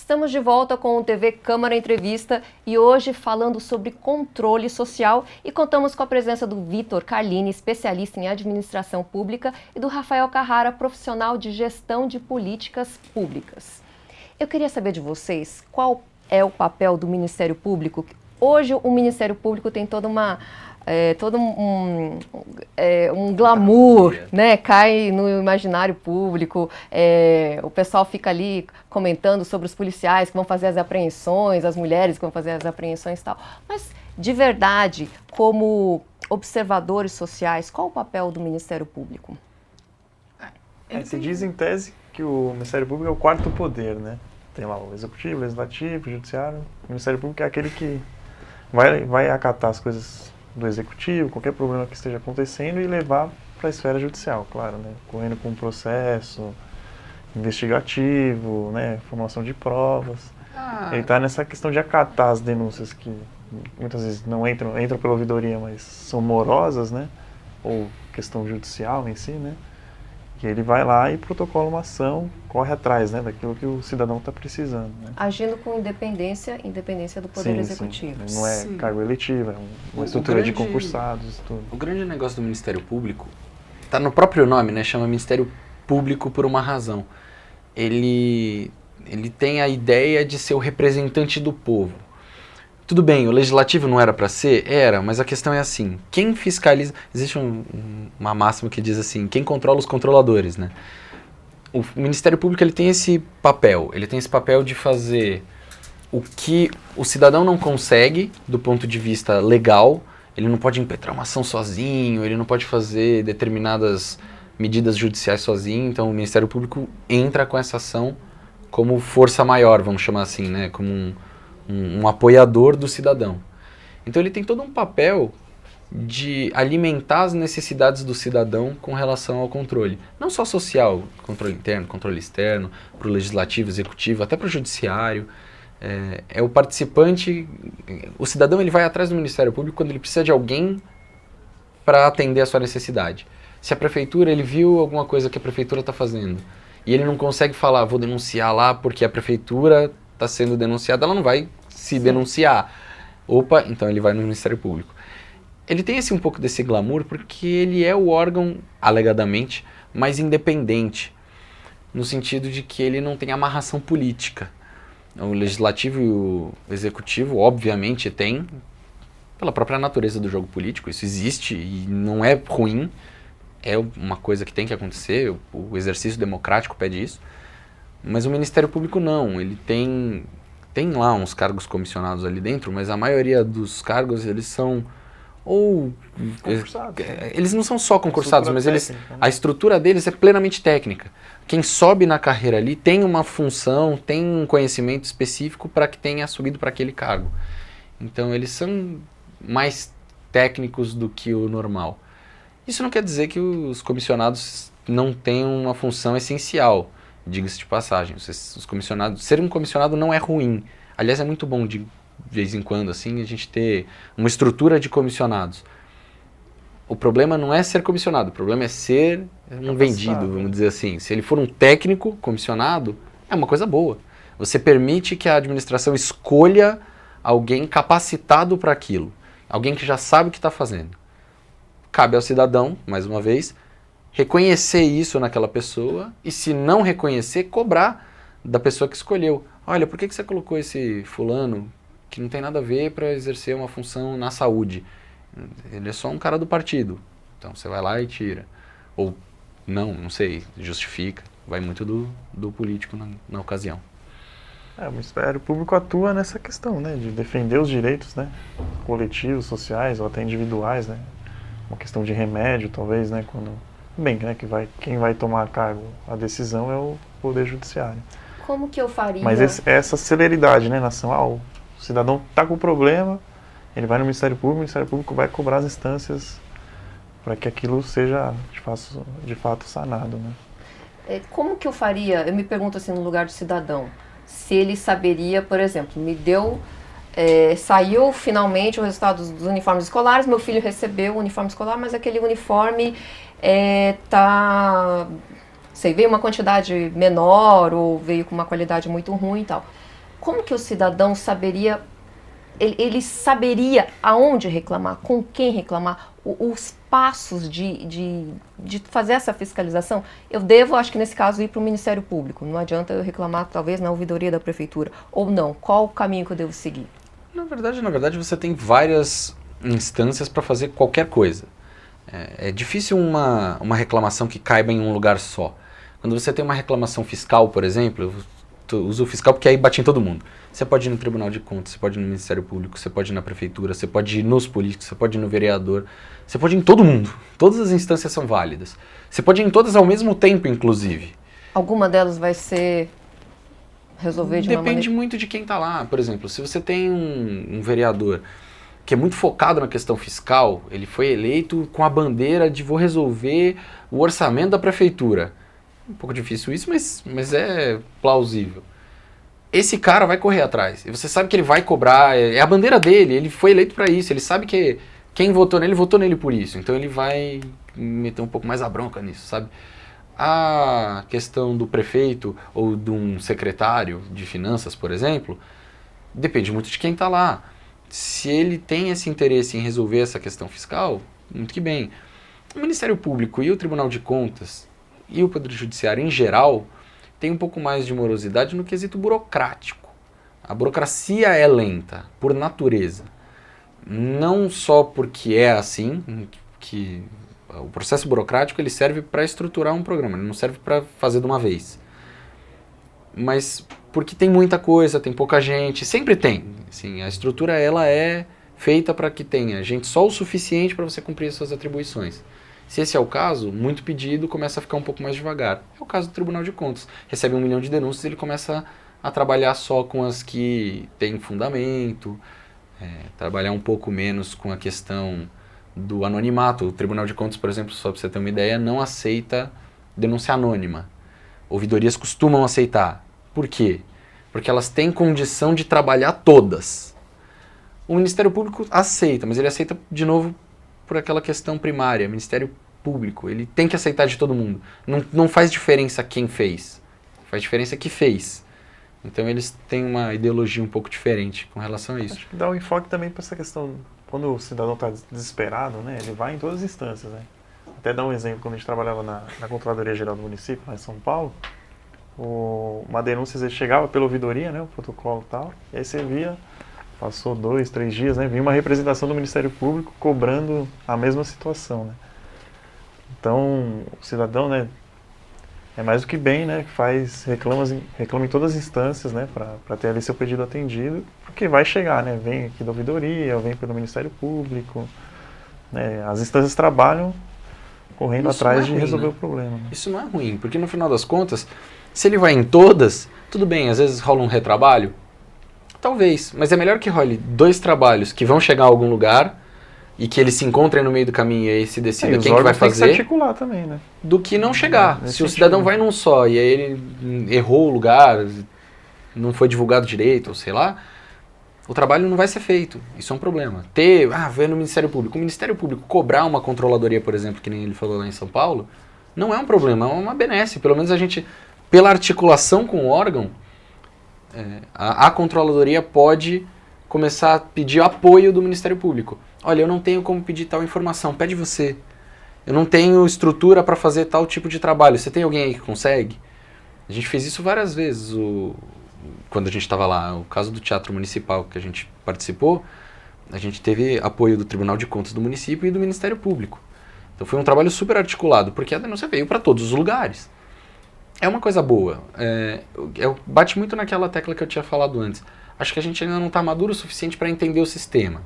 Estamos de volta com o TV Câmara Entrevista e hoje falando sobre controle social e contamos com a presença do Vitor Carlini, especialista em administração pública, e do Rafael Carrara, profissional de gestão de políticas públicas. Eu queria saber de vocês qual é o papel do Ministério Público. Hoje o Ministério Público tem toda uma... todo um glamour, né? Cai no imaginário público, o pessoal fica ali comentando sobre os policiais que vão fazer as apreensões, as mulheres que vão fazer as apreensões e tal. Mas, de verdade, como observadores sociais, qual o papel do Ministério Público? Se diz em tese que o Ministério Público é o quarto poder, né? Tem lá o Executivo, o Legislativo, o Judiciário. O Ministério Público é aquele que vai acatar as coisas do Executivo, qualquer problema que esteja acontecendo, e levar para a esfera judicial, claro, né? Correndo com um processo investigativo, né? Formulação de provas. Ele está nessa questão de acatar as denúncias que muitas vezes não entram pela ouvidoria, mas são morosas, né? Ou questão judicial em si, né? Que ele vai lá e protocola uma ação, corre atrás, né, daquilo que o cidadão está precisando. Né? Agindo com independência do Poder Executivo. Sim. Não é cargo eletivo, é uma estrutura de concursados. Tudo. O grande negócio do Ministério Público está no próprio nome, né? Chama Ministério Público por uma razão. Ele tem a ideia de ser o representante do povo. Tudo bem, o legislativo não era para ser? Era, mas a questão é assim, quem fiscaliza... Existe uma máxima que diz assim, quem controla os controladores, né? O Ministério Público ele tem esse papel de fazer o que o cidadão não consegue do ponto de vista legal, ele não pode impetrar uma ação sozinho, ele não pode fazer determinadas medidas judiciais sozinho, então o Ministério Público entra com essa ação como força maior, vamos chamar assim, né? Como um apoiador do cidadão. Então ele tem todo um papel de alimentar as necessidades do cidadão com relação ao controle. Não só social, controle interno, controle externo, para o legislativo, executivo, até para o judiciário. É o participante, o cidadão ele vai atrás do Ministério Público quando ele precisa de alguém para atender a sua necessidade. Se a prefeitura, ele viu alguma coisa que a prefeitura está fazendo e ele não consegue falar, vou denunciar lá porque a prefeitura está sendo denunciada, ela não vai se denunciar. Opa, então ele vai no Ministério Público. Ele tem um pouco desse glamour porque ele é o órgão, alegadamente, mais independente, no sentido de que ele não tem amarração política. O Legislativo e o Executivo, obviamente, tem, pela própria natureza do jogo político, isso existe e não é ruim, é uma coisa que tem que acontecer, o exercício democrático pede isso. Mas o Ministério Público não, ele tem lá uns cargos comissionados ali dentro, mas a maioria dos cargos eles são concursados. Eles não são só concursados, mas técnica, né? A estrutura deles é plenamente técnica. Quem sobe na carreira ali tem uma função, tem um conhecimento específico para que tenha subido para aquele cargo. Então eles são mais técnicos do que o normal. Isso não quer dizer que os comissionados não tenham uma função essencial. Diga-se de passagem, os comissionados, ser um comissionado não é ruim. Aliás, é muito bom de vez em quando assim, a gente ter uma estrutura de comissionados. O problema não é ser comissionado, o problema é ser um vendido, vamos dizer assim. Se ele for um técnico comissionado, é uma coisa boa. Você permite que a administração escolha alguém capacitado para aquilo, alguém que já sabe o que está fazendo. Cabe ao cidadão, mais uma vez, reconhecer isso naquela pessoa e, se não reconhecer, cobrar da pessoa que escolheu. Olha, por que você colocou esse fulano que não tem nada a ver para exercer uma função na saúde? Ele é só um cara do partido. Então você vai lá e tira. Ou não sei, justifica. Vai muito do político na ocasião. O Ministério Público atua nessa questão, né, de defender os direitos, né, coletivos, sociais ou até individuais, né? Uma questão de remédio, talvez, né, né, quem vai tomar a cargo a decisão é o Poder Judiciário. Como que eu faria? Mas essa celeridade, né, na ação, o cidadão está com problema, ele vai no Ministério Público, o Ministério Público vai cobrar as instâncias para que aquilo seja, de fato sanado, né. Como que eu faria, eu me pergunto assim, no lugar do cidadão, se ele saberia, por exemplo, saiu finalmente o resultado dos uniformes escolares, meu filho recebeu o uniforme escolar, mas aquele uniforme veio uma quantidade menor ou veio com uma qualidade muito ruim e tal. como que o cidadão saberia, ele saberia aonde reclamar, com quem reclamar, os passos de fazer essa fiscalização? Eu devo, acho que nesse caso, ir para o Ministério Público. Não adianta eu reclamar, talvez, na ouvidoria da Prefeitura. Ou não? Qual o caminho que eu devo seguir? Na verdade, você tem várias instâncias para fazer qualquer coisa. É difícil uma reclamação que caiba em um lugar só. Quando você tem uma reclamação fiscal, por exemplo, eu uso o fiscal porque aí bate em todo mundo. Você pode ir no Tribunal de Contas, você pode ir no Ministério Público, você pode ir na Prefeitura, você pode ir nos políticos, você pode ir no vereador, você pode ir em todo mundo. Todas as instâncias são válidas. Você pode ir em todas ao mesmo tempo, inclusive. Alguma delas vai ser resolver de uma maneira... Depende muito de quem está lá. Por exemplo, se você tem um vereador que é muito focado na questão fiscal, ele foi eleito com a bandeira de vou resolver o orçamento da prefeitura. Um pouco difícil isso, mas é plausível. Esse cara vai correr atrás. E você sabe que ele vai cobrar, é a bandeira dele, ele foi eleito para isso, ele sabe que quem votou nele por isso. Então ele vai meter um pouco mais a bronca nisso, sabe? A questão do prefeito ou de um secretário de finanças, por exemplo, depende muito de quem está lá. Se ele tem esse interesse em resolver essa questão fiscal, muito que bem. O Ministério Público e o Tribunal de Contas e o Poder Judiciário em geral tem um pouco mais de morosidade no quesito burocrático. A burocracia é lenta, por natureza. Não só porque é assim, que o processo burocrático ele serve para estruturar um programa, ele não serve para fazer de uma vez. Mas porque tem muita coisa, tem pouca gente, sempre tem. Assim, a estrutura ela é feita para que tenha gente só o suficiente para você cumprir as suas atribuições. Se esse é o caso, muito pedido começa a ficar um pouco mais devagar. É o caso do Tribunal de Contas. Recebe 1 milhão de denúncias e ele começa a trabalhar só com as que têm fundamento, trabalhar um pouco menos com a questão do anonimato. O Tribunal de Contas, por exemplo, só para você ter uma ideia, não aceita denúncia anônima. Ouvidorias costumam aceitar. Por quê? Porque elas têm condição de trabalhar todas. O Ministério Público aceita, mas ele aceita, de novo, por aquela questão primária. Ministério Público, ele tem que aceitar de todo mundo. Não faz diferença quem fez, faz diferença que fez. Então eles têm uma ideologia um pouco diferente com relação a isso. Acho que dá um enfoque também para essa questão, quando o cidadão está desesperado, né, ele vai em todas as instâncias. Né? Até dar um exemplo, quando a gente trabalhava na Controladoria Geral do município, lá em São Paulo, uma denúncia, você chegava pela ouvidoria, né, o protocolo e tal, e aí você via, passou 2, 3 dias, né, vinha uma representação do Ministério Público cobrando a mesma situação, né. Então, o cidadão, né, é mais do que bem, né, reclama em todas as instâncias, né, para ter ali seu pedido atendido, porque vai chegar, né, vem aqui da ouvidoria, vem pelo Ministério Público, né, as instâncias trabalham correndo atrás de resolver o problema. Né? Isso não é ruim, porque no final das contas, se ele vai em todas, tudo bem, às vezes rola um retrabalho, talvez, mas é melhor que role 2 trabalhos que vão chegar a algum lugar e que eles se encontrem no meio do caminho e aí se decida quem que vai fazer, tem que se articular também, né? Do que não chegar. Se o cidadão vai num só e aí ele errou o lugar, não foi divulgado direito, ou sei lá, o trabalho não vai ser feito. Isso é um problema. Ver no Ministério Público. O Ministério Público cobrar uma controladoria, por exemplo, que nem ele falou lá em São Paulo, não é um problema, é uma benesse. Pelo menos a gente, pela articulação com o órgão, a controladoria pode começar a pedir apoio do Ministério Público. Olha, eu não tenho como pedir tal informação, pede você. Eu não tenho estrutura para fazer tal tipo de trabalho. Você tem alguém aí que consegue? A gente fez isso várias vezes. Quando a gente estava lá, o caso do Teatro Municipal que a gente participou, a gente teve apoio do Tribunal de Contas do município e do Ministério Público. Então foi um trabalho super articulado, porque a denúncia veio para todos os lugares. É uma coisa boa. Eu bate muito naquela tecla que eu tinha falado antes. Acho que a gente ainda não está maduro o suficiente para entender o sistema.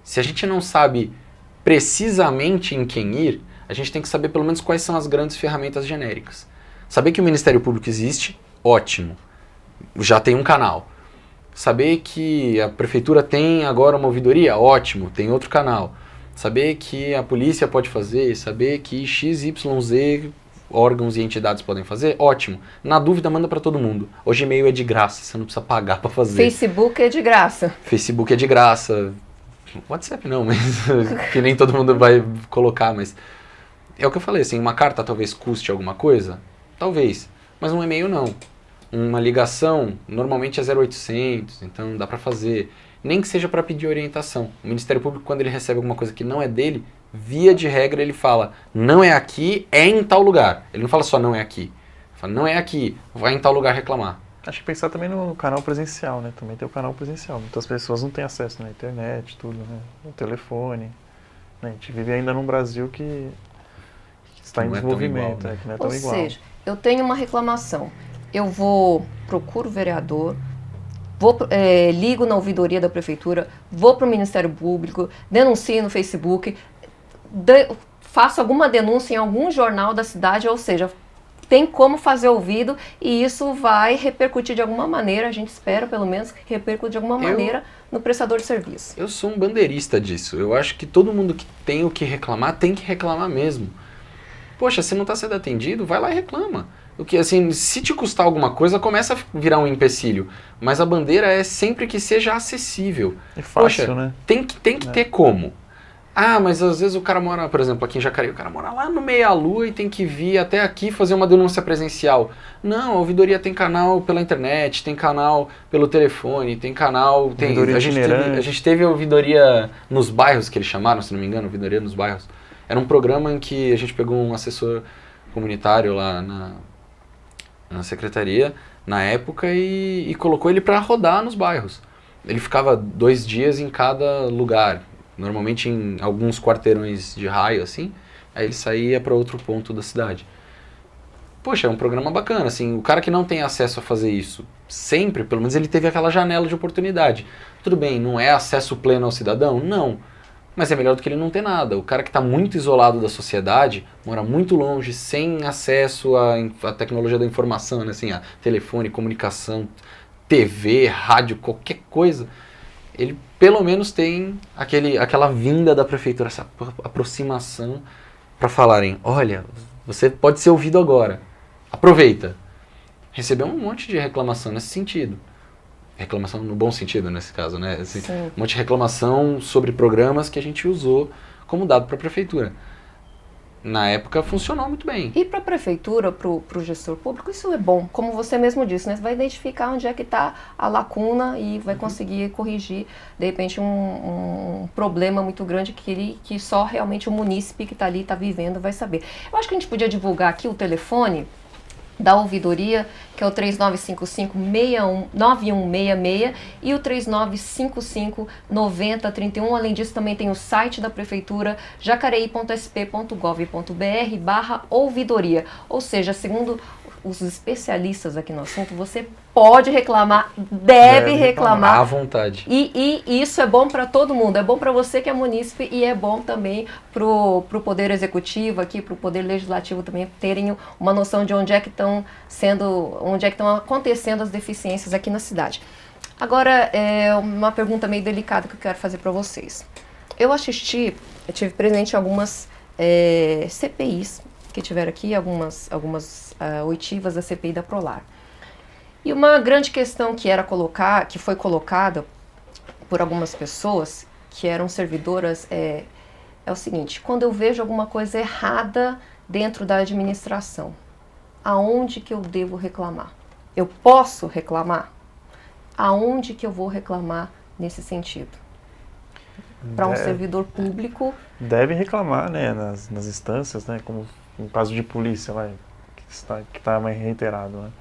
Se a gente não sabe precisamente em quem ir, a gente tem que saber pelo menos quais são as grandes ferramentas genéricas. Saber que o Ministério Público existe, ótimo. Já tem um canal. Saber que a prefeitura tem agora uma ouvidoria, ótimo, tem outro canal. Saber que a polícia pode fazer, saber que XYZ órgãos e entidades podem fazer, ótimo. Na dúvida, manda para todo mundo. Hoje e-mail é de graça, você não precisa pagar para fazer. Facebook é de graça. Facebook é de graça. WhatsApp não, mas que nem todo mundo vai colocar, mas é o que eu falei, assim, uma carta talvez custe alguma coisa, talvez, mas um e-mail não. uma ligação, normalmente é 0800, então dá para fazer. Nem que seja para pedir orientação. O Ministério Público, quando ele recebe alguma coisa que não é dele, via de regra ele fala, não é aqui, é em tal lugar. Ele não fala só não é aqui. Ele fala, não é aqui, vai em tal lugar reclamar. Acho que pensar também no canal presencial, né? Também tem o canal presencial. Muitas pessoas não têm acesso na internet, tudo, né? O telefone. Né? A gente vive ainda num Brasil que está em desenvolvimento, igual, né? Que não é tão igual. Ou seja, eu tenho uma reclamação. Eu procuro o vereador, ligo na ouvidoria da prefeitura, vou para o Ministério Público, denuncio no Facebook, faço alguma denúncia em algum jornal da cidade, ou seja, tem como fazer ouvido e isso vai repercutir de alguma maneira, a gente espera pelo menos que repercute de alguma maneira no prestador de serviço. Eu sou um bandeirista disso. Eu acho que todo mundo que tem o que reclamar, tem que reclamar mesmo. Poxa, se não está sendo atendido, vai lá e reclama. O que, assim, se te custar alguma coisa, começa a virar um empecilho. Mas a bandeira é sempre que seja acessível. É fácil, Poxa, né? Tem que ter como. Ah, mas às vezes o cara mora, por exemplo, aqui em Jacareí, o cara mora lá no meia-lua e tem que vir até aqui fazer uma denúncia presencial. Não, a ouvidoria tem canal pela internet, tem canal pelo telefone, tem canal... A gente teve a ouvidoria nos bairros, que eles chamaram, se não me engano, ouvidoria nos bairros. Era um programa em que a gente pegou um assessor comunitário lá na secretaria, na época, e colocou ele para rodar nos bairros. Ele ficava 2 dias em cada lugar. Normalmente em alguns quarteirões de raio, assim, aí ele saía para outro ponto da cidade. Poxa, é um programa bacana, assim, o cara que não tem acesso a fazer isso sempre, pelo menos ele teve aquela janela de oportunidade. Tudo bem, não é acesso pleno ao cidadão? Não, mas é melhor do que ele não ter nada. O cara que está muito isolado da sociedade, mora muito longe, sem acesso à tecnologia da informação, né, assim, a telefone, comunicação, TV, rádio, qualquer coisa... ele pelo menos tem aquela vinda da prefeitura, essa aproximação para falarem, olha, você pode ser ouvido agora, aproveita. Recebeu um monte de reclamação nesse sentido. Reclamação no bom sentido nesse caso, né? Assim, um monte de reclamação sobre programas que a gente usou como dado para a prefeitura. Na época funcionou muito bem. E para a prefeitura, para o gestor público, isso é bom. Como você mesmo disse, né? Você vai identificar onde é que está a lacuna e vai conseguir corrigir, de repente, um problema muito grande que só realmente o munícipe que está ali, está vivendo, vai saber. Eu acho que a gente podia divulgar aqui o telefone da ouvidoria, que é o 3955-9166 e o 3955-9031. Além disso, também tem o site da prefeitura, jacareí.sp.gov.br/ouvidoria. Ou seja, segundo os especialistas aqui no assunto, você pode reclamar, deve reclamar à vontade. E isso é bom para todo mundo, é bom para você que é munícipe e é bom também para o Poder Executivo aqui, para o Poder Legislativo também terem uma noção de onde é que estão acontecendo as deficiências aqui na cidade. Agora, é uma pergunta meio delicada que eu quero fazer para vocês. Eu tive presente em algumas CPIs que tiveram aqui, algumas oitivas da CPI da Prolar. E uma grande questão que foi colocada por algumas pessoas que eram servidoras é o seguinte: quando eu vejo alguma coisa errada dentro da administração, aonde que eu devo reclamar? Eu posso reclamar? Aonde que eu vou reclamar nesse sentido? Para um servidor público... Deve reclamar, né, nas instâncias, né, como no caso de polícia, que está mais reiterado, né?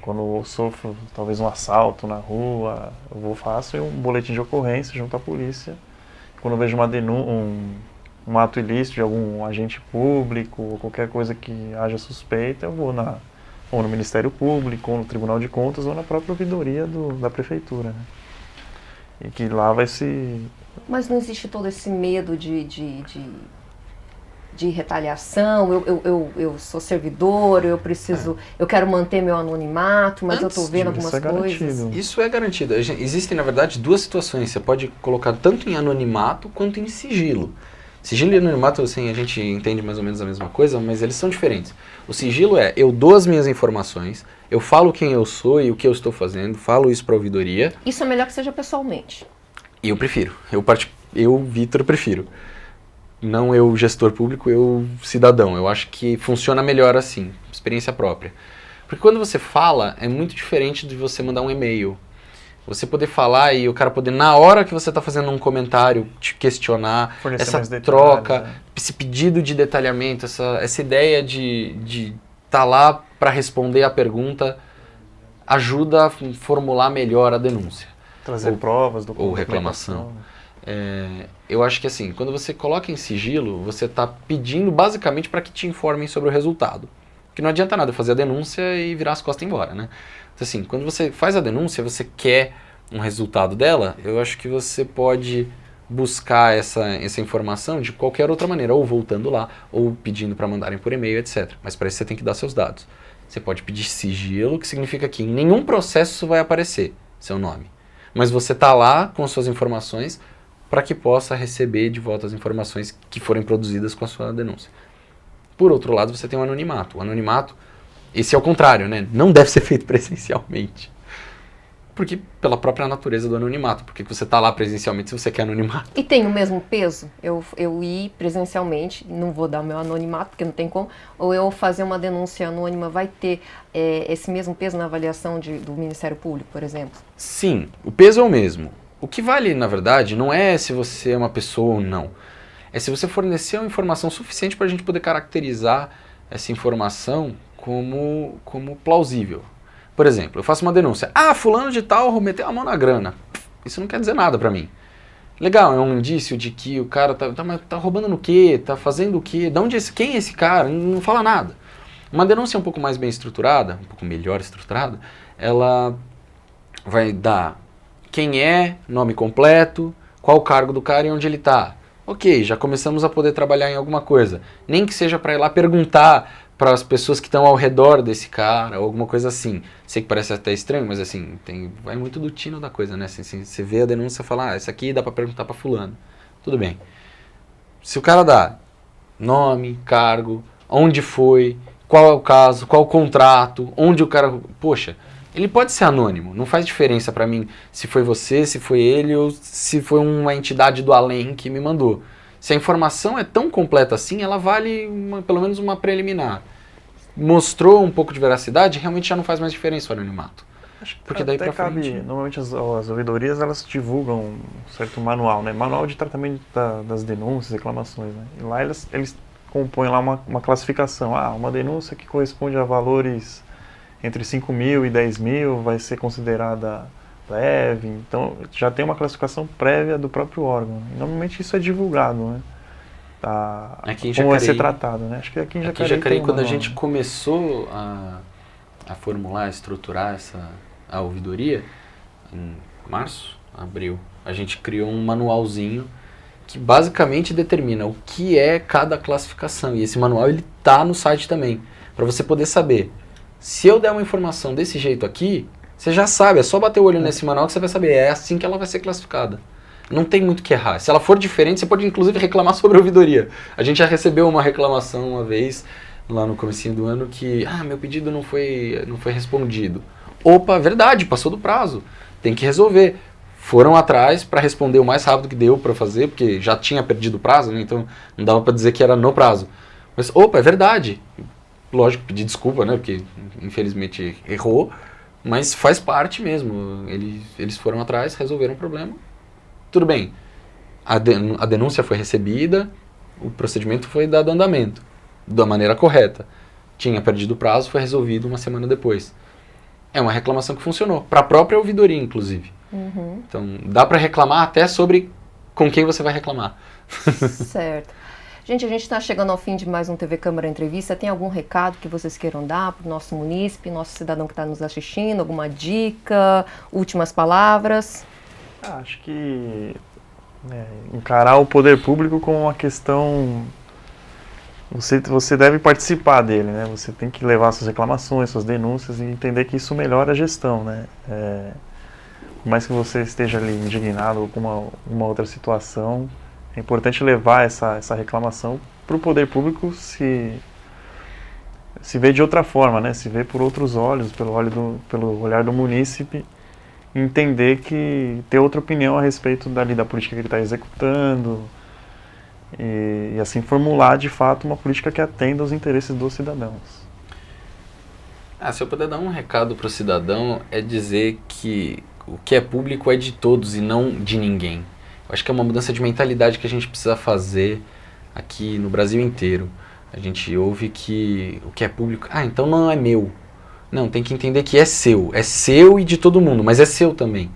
Quando eu sofro talvez um assalto na rua, faço um boletim de ocorrência junto à polícia. Quando eu vejo um ato ilícito de algum agente público, ou qualquer coisa que haja suspeita, eu vou ou no Ministério Público, ou no Tribunal de Contas, ou na própria ouvidoria da prefeitura, né? E que lá vai se... Mas não existe todo esse medo de retaliação? Eu sou servidor, eu quero manter meu anonimato, mas eu estou vendo algumas coisas. Isso é garantido. Existem, na verdade, 2 situações. Você pode colocar tanto em anonimato quanto em sigilo. Sigilo e anonimato, assim, a gente entende mais ou menos a mesma coisa, mas eles são diferentes. O sigilo eu dou as minhas informações, eu falo quem eu sou e o que eu estou fazendo, falo isso para a ouvidoria. Isso é melhor que seja pessoalmente. E eu prefiro. Eu, Vitor, prefiro. Não eu, gestor público, eu, cidadão. Eu acho que funciona melhor assim, experiência própria. Porque quando você fala, é muito diferente de você mandar um e-mail. Você poder falar e o cara poder, na hora que você está fazendo um comentário, te questionar, Fornecer essa mais detalhes, troca, né? esse pedido de detalhamento, essa ideia de estar lá para responder a pergunta, ajuda a formular melhor a denúncia. Trazer provas, ou reclamação. Eu acho que assim, quando você coloca em sigilo, você está pedindo basicamente para que te informem sobre o resultado. Porque não adianta nada fazer a denúncia e virar as costas e ir embora, né? Então assim, quando você faz a denúncia, você quer um resultado dela, eu acho que você pode buscar essa informação de qualquer outra maneira, ou voltando lá, ou pedindo para mandarem por e-mail, etc. Mas para isso você tem que dar seus dados. Você pode pedir sigilo, que significa que em nenhum processo vai aparecer seu nome. Mas você está lá com suas informações para que possa receber de volta as informações que forem produzidas com a sua denúncia. Por outro lado, você tem o anonimato. O anonimato, esse é o contrário, né? Não deve ser feito presencialmente. Porque pela própria natureza do anonimato. Porque você está lá presencialmente se você quer anonimato. E tem o mesmo peso? Eu ir presencialmente, não vou dar o meu anonimato, porque não tem como, ou eu fazer uma denúncia anônima, vai ter esse mesmo peso na avaliação do Ministério Público, por exemplo? Sim, o peso é o mesmo. O que vale, na verdade, não é se você é uma pessoa ou não. É se você fornecer uma informação suficiente para a gente poder caracterizar essa informação como plausível. Por exemplo, eu faço uma denúncia. Fulano de tal meteu a mão na grana. Isso não quer dizer nada para mim. Legal, é um indício de que o cara tá roubando no quê? Tá fazendo o quê? Quem é esse cara? Não fala nada. Uma denúncia um pouco mais bem estruturada, um pouco melhor estruturada, ela vai dar quem é, nome completo, qual o cargo do cara e onde ele está. Ok, já começamos a poder trabalhar em alguma coisa. Nem que seja para ir lá perguntar para as pessoas que estão ao redor desse cara, ou alguma coisa assim. Sei que parece até estranho, mas assim, vai muito do tino da coisa, né? Assim, você vê a denúncia e fala, isso aqui dá para perguntar para fulano. Tudo bem. Se o cara dá nome, cargo, onde foi, qual é o caso, qual o contrato, onde o cara... Poxa, ele pode ser anônimo, não faz diferença para mim se foi você, se foi ele ou se foi uma entidade do além que me mandou. Se a informação é tão completa assim, ela vale pelo menos uma preliminar. Mostrou um pouco de veracidade, realmente já não faz mais diferença o anonimato. Porque daí pra frente... Normalmente as ouvidorias, elas divulgam um certo manual, né? Manual de tratamento das denúncias, reclamações, né? E lá eles compõem lá uma classificação. Uma denúncia que corresponde a valores entre 5 mil e 10 mil vai ser considerada leve. Então já tem uma classificação prévia do próprio órgão. E normalmente isso é divulgado, né? Como vai ser tratado, né? Acho que aqui em Jacareí quando a gente começou a formular, a estruturar a ouvidoria, em março, abril, a gente criou um manualzinho que basicamente determina o que é cada classificação. E esse manual ele tá no site também, para você poder saber. Se eu der uma informação desse jeito aqui, você já sabe, é só bater o olho nesse manual que você vai saber, é assim que ela vai ser classificada. Não tem muito o que errar. Se ela for diferente, você pode inclusive reclamar sobre a ouvidoria. A gente já recebeu uma reclamação uma vez, lá no comecinho do ano, que meu pedido não foi respondido. Opa, verdade, passou do prazo. Tem que resolver. Foram atrás para responder o mais rápido que deu para fazer, porque já tinha perdido o prazo, né? Então não dava para dizer que era no prazo. Mas, opa, é verdade. Lógico, pedir desculpa, né? Porque infelizmente errou, mas faz parte mesmo. Eles foram atrás, resolveram o problema. Tudo bem, a denúncia foi recebida, o procedimento foi dado andamento, da maneira correta. Tinha perdido o prazo, foi resolvido uma semana depois. É uma reclamação que funcionou, para a própria ouvidoria, inclusive. Uhum. Então, dá para reclamar até sobre com quem você vai reclamar. Certo. Gente, a gente está chegando ao fim de mais um TV Câmara Entrevista. Tem algum recado que vocês queiram dar para o nosso munícipe, nosso cidadão que está nos assistindo? Alguma dica, últimas palavras? Acho que encarar o poder público como uma questão... Você deve participar dele, né? Você tem que levar suas reclamações, suas denúncias e entender que isso melhora a gestão, né? Por mais que você esteja ali indignado com uma outra situação, é importante levar essa reclamação para o poder público se ver de outra forma, né? Se ver por outros olhos, pelo olhar do munícipe, entender que ter outra opinião a respeito da política que ele está executando e assim formular de fato uma política que atenda aos interesses dos cidadãos. Se eu puder dar um recado para o cidadão, é dizer que o que é público é de todos e não de ninguém. Eu acho que é uma mudança de mentalidade que a gente precisa fazer aqui no Brasil inteiro. A gente ouve que o que é público, então não é meu. Não, tem que entender que é seu e de todo mundo, mas é seu também.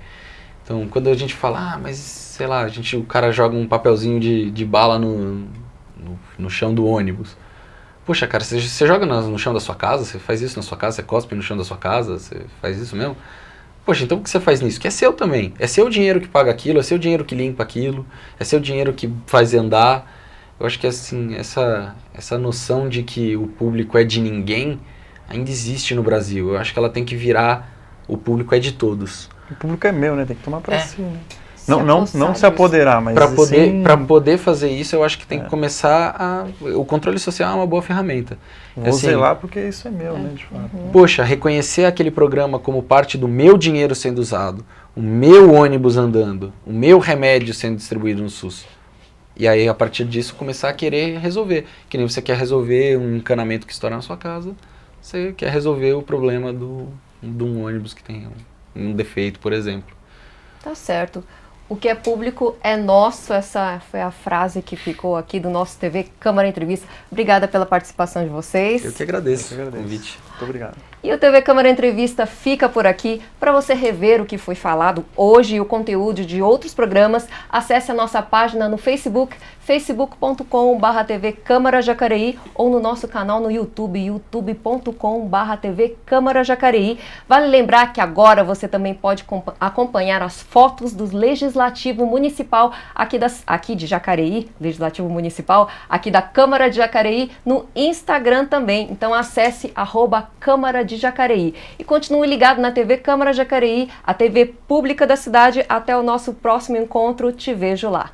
Então, quando a gente fala, mas sei lá, o cara joga um papelzinho de bala no chão do ônibus. Poxa, cara, você joga no chão da sua casa? Você faz isso na sua casa? Você cospe no chão da sua casa? Você faz isso mesmo? Poxa, então por que você faz nisso? Que é seu também. É seu dinheiro que paga aquilo, é seu dinheiro que limpa aquilo, é seu dinheiro que faz andar. Eu acho que assim, essa noção de que o público é de ninguém ainda existe no Brasil. Eu acho que ela tem que virar o público é de todos. O público é meu, né? Tem que tomar pra si, né? Não se apoderar, mas para poder fazer isso, eu acho que tem que começar o controle social é uma boa ferramenta. Vou zelar porque isso é meu, né, de fato. Poxa, reconhecer aquele programa como parte do meu dinheiro sendo usado, o meu ônibus andando, o meu remédio sendo distribuído no SUS. E aí, a partir disso, começar a querer resolver. Que nem você quer resolver um encanamento que estoura na sua casa, você quer resolver o problema de um ônibus que tem um defeito, por exemplo. Tá certo. O que é público é nosso, essa foi a frase que ficou aqui do nosso TV Câmara Entrevista. Obrigada pela participação de vocês. Eu que agradeço o convite. Muito obrigado. E o TV Câmara Entrevista fica por aqui. Para você rever o que foi falado hoje e o conteúdo de outros programas, acesse a nossa página no Facebook, facebook.com/TV Câmara Jacareí, ou no nosso canal no YouTube, youtube.com/TV Câmara Jacareí. Vale lembrar que agora você também pode acompanhar as fotos do Legislativo Municipal aqui de Jacareí, Legislativo Municipal, aqui da Câmara de Jacareí, no Instagram também. Então acesse @Câmara de Jacareí. E continue ligado na TV Câmara Jacareí, a TV pública da cidade. Até o nosso próximo encontro. Te vejo lá.